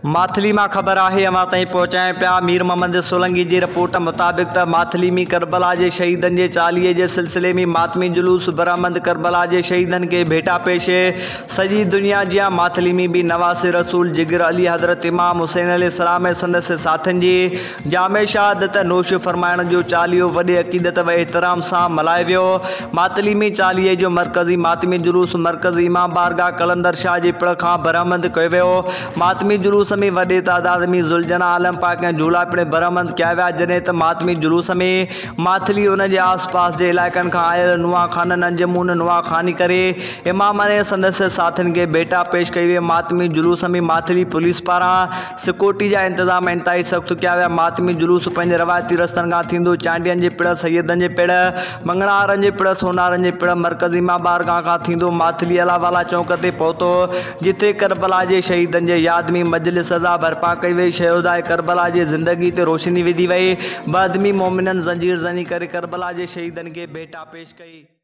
माथली में खबर है अवां ताईं पहुँचाए पिया। मीर मोहम्मद सोलंकी की रिपोर्ट मुताबिक त माथली में करबला के शहीदन के 40 के सिलसिले में मातमी जुलूस बरामद। करबला के शहीदन के भेटा पेश सजी दुनिया जिया। माथली में भी नवासे रसूल जिगर अली हजरत इमाम हुसैन अलैहिस्सलाम संदस साथन की जामे शहादत नोश फरमाइण जो 40 वडे अकीदत व एहतराम से मल्हायो वियो। माथली में 40 जो मरकजी मातमी जुलूस मरकजी इमाम बारगाह कलंदर शाह के पिण का बरामद किया वियो। मातमी जुलूस में वडे तादाद में जुलझना आलम पाक ऐं झूला पिण बरामद किया विया। जॾहिं त मातमी जुलूस में माथली उन जे आस पास के इलाइक़नि खां आयल नुआ खानन अंजमून नुआ खानी करे इमाम ने संदस साथियुनि के भेटा पेश कई वे। मातमी जुलूस में माथली पुलिस पारां सिक्योरिटी जा इंतजाम इंतहाई सख्त किया विया। मातमी जुलूस पंहिंजे रवायती रस्तनि खां थींदो। चांडियन के पिण सैयदन के पिण मंगणारन के पिण सोनारन के पिण मरकजी इमाम बारगाह खां थींदो। माथली अलावाला चौक ते पहुतो जिथे करबला के शहीदन के याद में मजलिस सजा बर्पा कई वही। शहदाए करबला की जिंदगी ते रोशनी विधी वही। बदमी मोमिनन जंजीर जनी करे करबला के शहीदन के भेटा पेश कई।